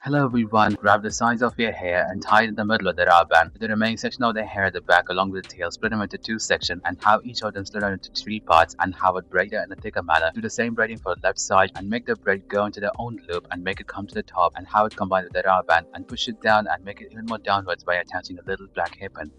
Hello everyone, grab the sides of your hair and tie it in the middle of the rubber band. With the remaining section of the hair at the back along with the tail, split them into two sections and have each of them split out into three parts and have it braided in a thicker manner. Do the same braiding for the left side and make the braid go into their own loop and make it come to the top and have it combined with the rubber band and push it down and make it even more downwards by attaching a little black hairpin.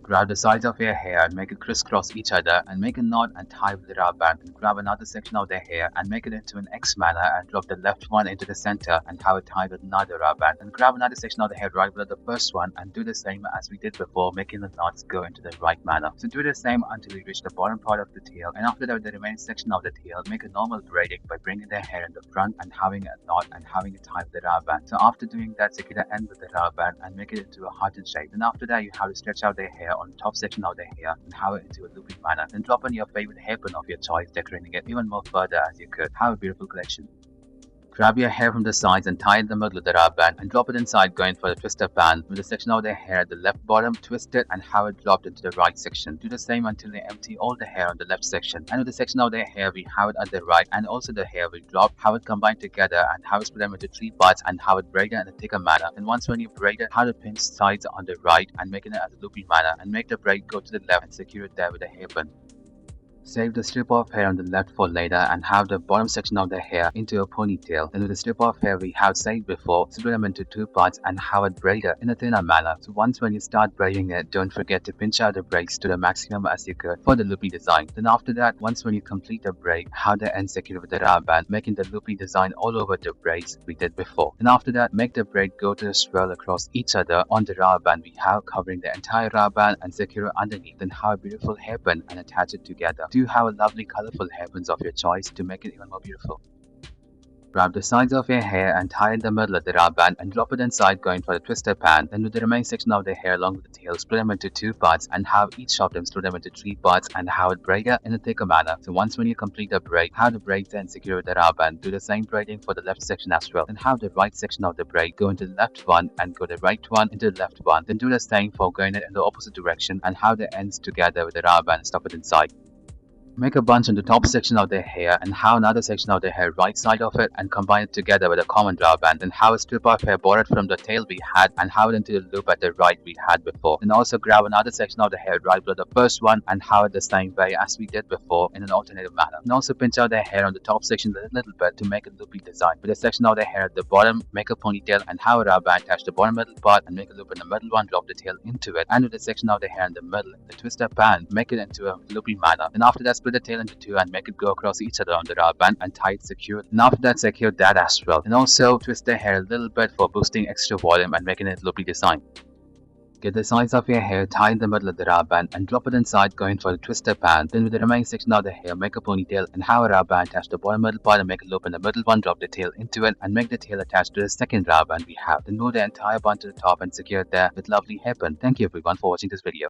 Grab the sides of your hair and make it crisscross each other and make a knot and tie with the rubber band. And grab another section of the hair and make it into an X manner and drop the left one into the center and have it tied with another rubber band. And grab another section of the hair right below the first one and do the same as we did before, making the knots go into the right manner. So do the same until you reach the bottom part of the tail, and after that the remaining section of the tail, make a normal braiding by bringing the hair in the front and having a knot and having it tied with the rubber band. So after doing that, secure the end with the rubber band and make it into a hardened shape. And after that you have to stretch out the hair on the top section of the hair and have it into a loopy manner. Then drop on your favorite hairpin of your choice, decorating it even more further as you could. Have a beautiful collection. Grab your hair from the sides and tie it in the middle of the rubber band and drop it inside, going for the twister band. With the section of the hair at the left bottom, twist it and have it dropped into the right section. Do the same until you empty all the hair on the left section. And with the section of the hair we have it at the right and also the hair we drop, have it combined together and have it split them into three parts and have it braided in a thicker manner. And once when you braid it, have the pinch sides on the right and making it as a loopy manner and make the braid go to the left and secure it there with a hairpin. Save the strip of hair on the left for later and have the bottom section of the hair into a ponytail. Then with the strip of hair we have saved before, split them into two parts and have it braided in a thinner manner. So once when you start braiding it, don't forget to pinch out the braids to the maximum as you could for the loopy design. Then after that, once when you complete the braid, have the end secured with the rubber band, making the loopy design all over the braids we did before. And after that, make the braid go to the swirl across each other on the rubber band we have, covering the entire rubber band and secure it underneath. Then have a beautiful hairpin and attach it together. Do have a lovely colorful hairpins of your choice to make it even more beautiful. Grab the sides of your hair and tie in the middle of the rubber band and drop it inside, going for the twister band. Then with the remaining section of the hair along with the tail, split them into two parts and have each of them split them into three parts and have it braided in a thicker manner. So once when you complete the braid, have the braids then secure with the rubber band. Do the same braiding for the left section as well. Then have the right section of the braid go into the left one and go the right one into the left one. Then do the same for going in the opposite direction and have the ends together with the rubber band and stuff it inside. Make a bunch on the top section of the hair and have another section of the hair right side of it and combine it together with a common rubber band. Then have a strip of hair borrowed from the tail we had and have it into the loop at the right we had before. Then also grab another section of the hair right below the first one and have it the same way as we did before in an alternative manner. And also pinch out the hair on the top section a little bit to make a loopy design. With a section of the hair at the bottom, make a ponytail and have a rubber band attach the bottom middle part and make a loop in the middle one, drop the tail into it. And with the section of the hair in the middle, the twister band, make it into a loopy manner. And after that, split the tail into two and make it go across each other on the rubber band and tie it secure. And after that, secure that as well. And also twist the hair a little bit for boosting extra volume and making it loopy design. Get the sides of your hair, tie in the middle of the rubber band and drop it inside, going for the twister band. Then with the remaining section of the hair, make a ponytail and have a rubber band attach the bottom middle part and make a loop in the middle one, drop the tail into it and make the tail attached to the second rubber band we have. Then move the entire band to the top and secure it there with lovely hairpin. Thank you everyone for watching this video.